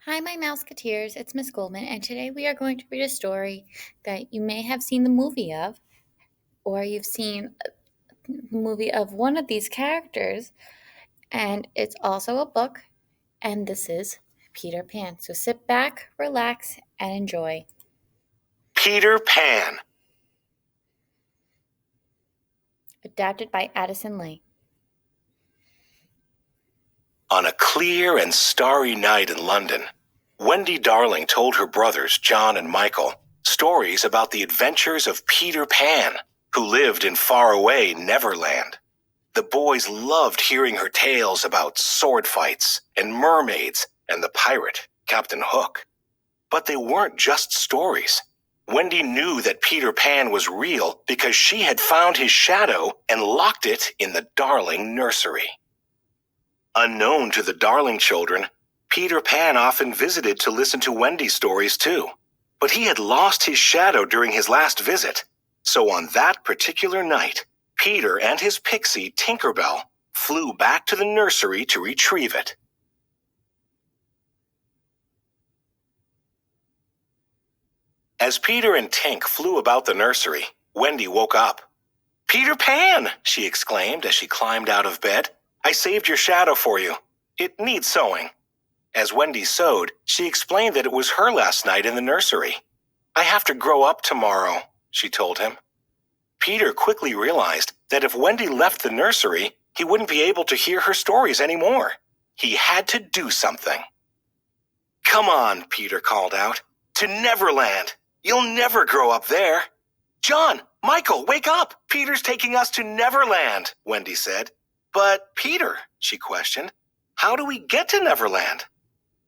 Hi, my Mouseketeers. It's Miss Goldman, and today we are going to read a story that you may have seen the movie of, or you've seen the movie of one of these characters, and it's also a book, and this is Peter Pan. So sit back, relax, and enjoy. Peter Pan. Adapted by Addison Lee. On a clear and starry night in London, Wendy Darling told her brothers, John and Michael, stories about the adventures of Peter Pan, who lived in faraway Neverland. The boys loved hearing her tales about sword fights and mermaids and the pirate, Captain Hook. But they weren't just stories. Wendy knew that Peter Pan was real because she had found his shadow and locked it in the Darling nursery. Unknown to the Darling children, Peter Pan often visited to listen to Wendy's stories too. But he had lost his shadow during his last visit. So on that particular night, Peter and his pixie, Tinker Bell, flew back to the nursery to retrieve it. As Peter and Tink flew about the nursery, Wendy woke up. "Peter Pan!" she exclaimed as she climbed out of bed. "I saved your shadow for you. It needs sewing." As Wendy sewed, she explained that it was her last night in the nursery. "I have to grow up tomorrow," she told him. Peter quickly realized that if Wendy left the nursery, he wouldn't be able to hear her stories anymore. He had to do something. "Come on," Peter called out. "To Neverland! You'll never grow up there." "John, Michael, wake up! Peter's taking us to Neverland," Wendy said. "But Peter," she questioned, "how do we get to Neverland?"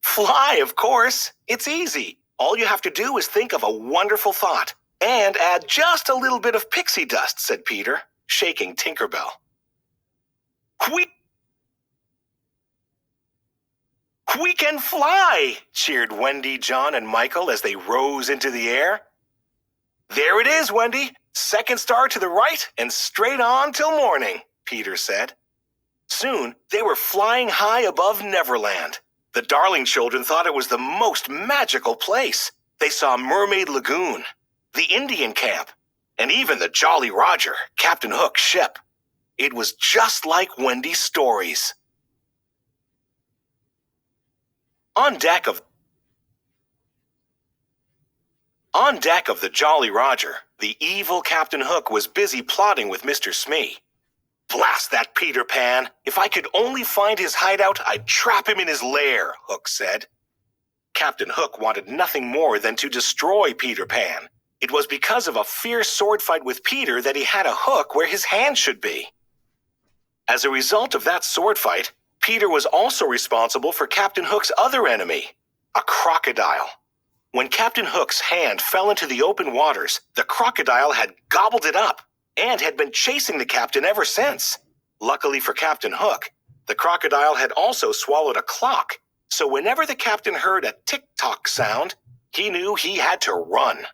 "Fly, of course. It's easy. All you have to do is think of a wonderful thought and add just a little bit of pixie dust," said Peter, shaking Tinker Bell. "We can fly!" cheered Wendy, John, and Michael as they rose into the air. "There it is, Wendy. Second star to the right and straight on till morning," Peter said. Soon, they were flying high above Neverland. The Darling children thought it was the most magical place. They saw Mermaid Lagoon, the Indian camp, and even the Jolly Roger, Captain Hook's ship. It was just like Wendy's stories. On deck of the Jolly Roger, the evil Captain Hook was busy plotting with Mr. Smee. "Blast that Peter Pan! If I could only find his hideout, I'd trap him in his lair," Hook said. Captain Hook wanted nothing more than to destroy Peter Pan. It was because of a fierce sword fight with Peter that he had a hook where his hand should be. As a result of that sword fight, Peter was also responsible for Captain Hook's other enemy, a crocodile. When Captain Hook's hand fell into the open waters, the crocodile had gobbled it up and had been chasing the captain ever since. Luckily for Captain Hook, the crocodile had also swallowed a clock, so whenever the captain heard a tick-tock sound, he knew he had to run.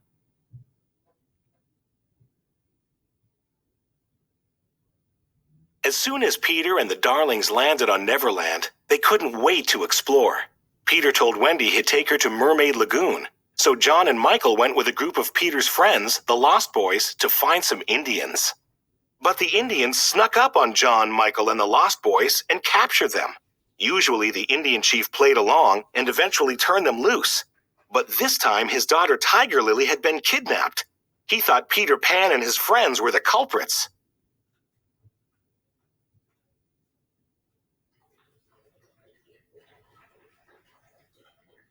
As soon as Peter and the Darlings landed on Neverland, they couldn't wait to explore. Peter told Wendy he'd take her to Mermaid Lagoon, so John and Michael went with a group of Peter's friends, the Lost Boys, to find some Indians. But the Indians snuck up on John, Michael, and the Lost Boys and captured them. Usually the Indian chief played along and eventually turned them loose. But this time his daughter Tiger Lily had been kidnapped. He thought Peter Pan and his friends were the culprits.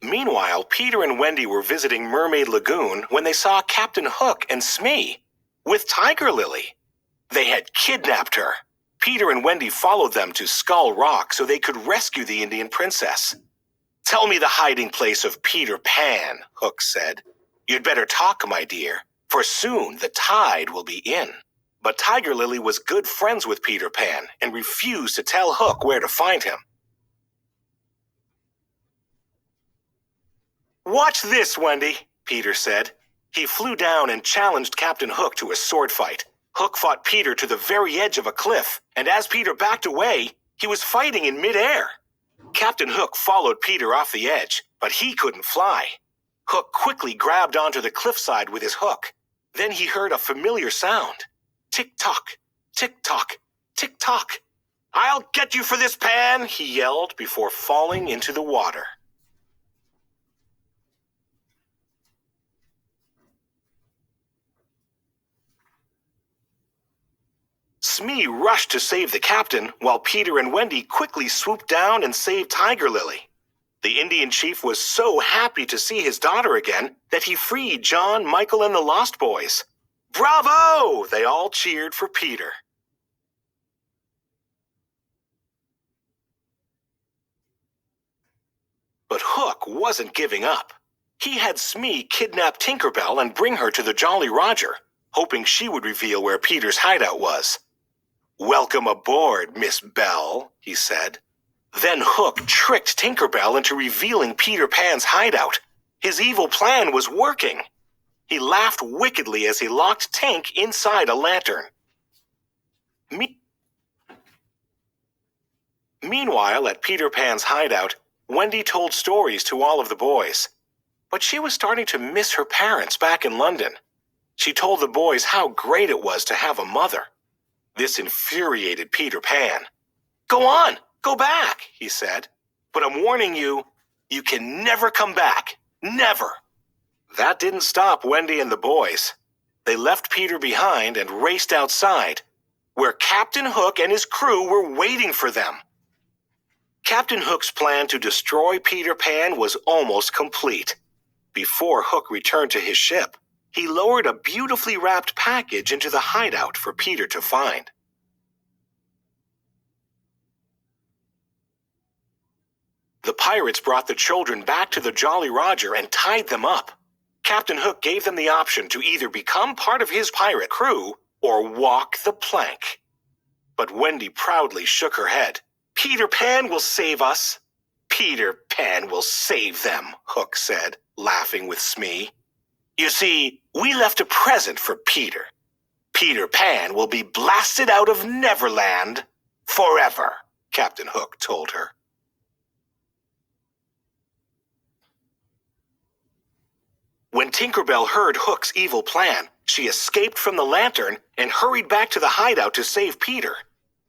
Meanwhile, Peter and Wendy were visiting Mermaid Lagoon when they saw Captain Hook and Smee with Tiger Lily. They had kidnapped her. Peter and Wendy followed them to Skull Rock so they could rescue the Indian princess. "Tell me the hiding place of Peter Pan," Hook said. "You'd better talk, my dear, for soon the tide will be in." But Tiger Lily was good friends with Peter Pan and refused to tell Hook where to find him. "Watch this, Wendy," Peter said. He flew down and challenged Captain Hook to a sword fight. Hook fought Peter to the very edge of a cliff, and as Peter backed away, he was fighting in midair. Captain Hook followed Peter off the edge, but he couldn't fly. Hook quickly grabbed onto the cliffside with his hook. Then he heard a familiar sound. Tick-tock, tick-tock, tick-tock. "I'll get you for this, Pan," he yelled before falling into the water. Smee rushed to save the captain, while Peter and Wendy quickly swooped down and saved Tiger Lily. The Indian chief was so happy to see his daughter again that he freed John, Michael, and the Lost Boys. "Bravo!" They all cheered for Peter. But Hook wasn't giving up. He had Smee kidnap Tinkerbell and bring her to the Jolly Roger, hoping she would reveal where Peter's hideout was. "Welcome aboard, Miss Bell," he said. Then Hook tricked Tinkerbell into revealing Peter Pan's hideout. His evil plan was working. He laughed wickedly as he locked Tink inside a lantern. Meanwhile, at Peter Pan's hideout, Wendy told stories to all of the boys. But she was starting to miss her parents back in London. She told the boys how great it was to have a mother. This infuriated Peter Pan. "Go on, go back," he said. "But I'm warning you, you can never come back. Never." That didn't stop Wendy and the boys. They left Peter behind and raced outside, where Captain Hook and his crew were waiting for them. Captain Hook's plan to destroy Peter Pan was almost complete. Before Hook returned to his ship, he lowered a beautifully wrapped package into the hideout for Peter to find. The pirates brought the children back to the Jolly Roger and tied them up. Captain Hook gave them the option to either become part of his pirate crew or walk the plank. But Wendy proudly shook her head. "Peter Pan will save us." "Peter Pan will save them," Hook said, laughing with Smee. "You see, we left a present for Peter. Peter Pan will be blasted out of Neverland forever," Captain Hook told her. When Tinkerbell heard Hook's evil plan, she escaped from the lantern and hurried back to the hideout to save Peter.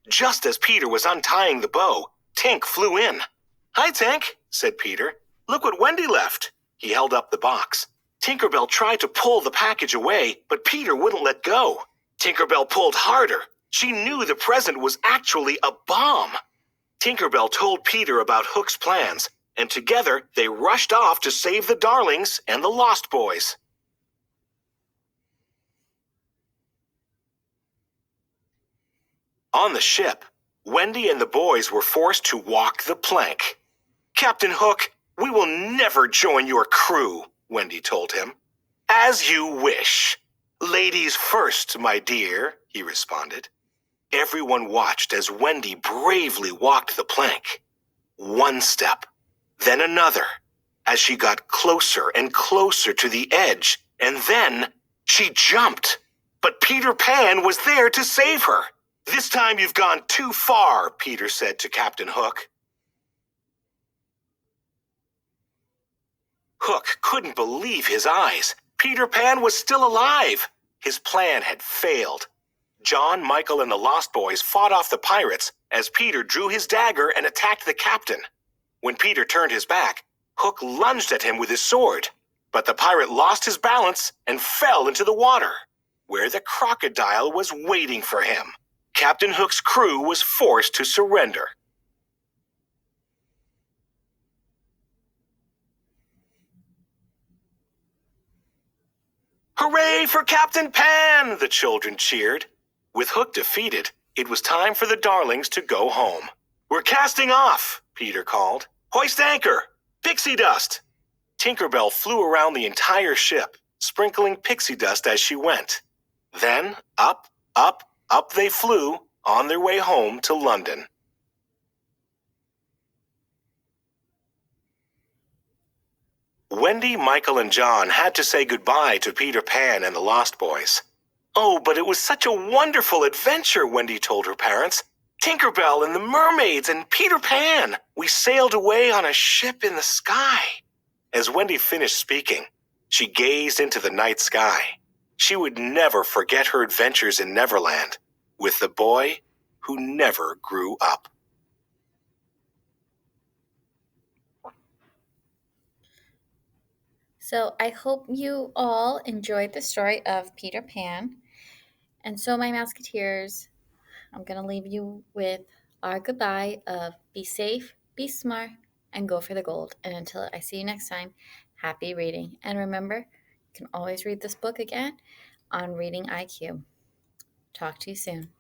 Just as Peter was untying the bow, Tink flew in. "Hi, Tink," said Peter. "Look what Wendy left." He held up the box. Tinkerbell tried to pull the package away, but Peter wouldn't let go. Tinkerbell pulled harder. She knew the present was actually a bomb. Tinkerbell told Peter about Hook's plans, and together they rushed off to save the Darlings and the Lost Boys. On the ship, Wendy and the boys were forced to walk the plank. "Captain Hook, we will never join your crew," Wendy told him. "As you wish. Ladies first, my dear," he responded. Everyone watched as Wendy bravely walked the plank. One step, then another, as she got closer and closer to the edge, and then she jumped. But Peter Pan was there to save her. "This time you've gone too far," Peter said to Captain Hook. Hook couldn't believe his eyes. Peter Pan was still alive. His plan had failed. John, Michael, and the Lost Boys fought off the pirates as Peter drew his dagger and attacked the captain. When Peter turned his back, Hook lunged at him with his sword. But the pirate lost his balance and fell into the water, where the crocodile was waiting for him. Captain Hook's crew was forced to surrender. "Hooray for Captain Pan!" the children cheered. With Hook defeated, it was time for the Darlings to go home. "We're casting off," Peter called. "Hoist anchor! Pixie dust!" Tinkerbell flew around the entire ship, sprinkling pixie dust as she went. Then up, up, up they flew on their way home to London. Wendy, Michael, and John had to say goodbye to Peter Pan and the Lost Boys. "Oh, but it was such a wonderful adventure," Wendy told her parents. "Tinkerbell and the mermaids and Peter Pan. We sailed away on a ship in the sky." As Wendy finished speaking, she gazed into the night sky. She would never forget her adventures in Neverland with the boy who never grew up. So I hope you all enjoyed the story of Peter Pan. And so, my Musketeers, I'm going to leave you with our goodbye of be safe, be smart, and go for the gold. And until I see you next time, happy reading. And remember, you can always read this book again on Reading IQ. Talk to you soon.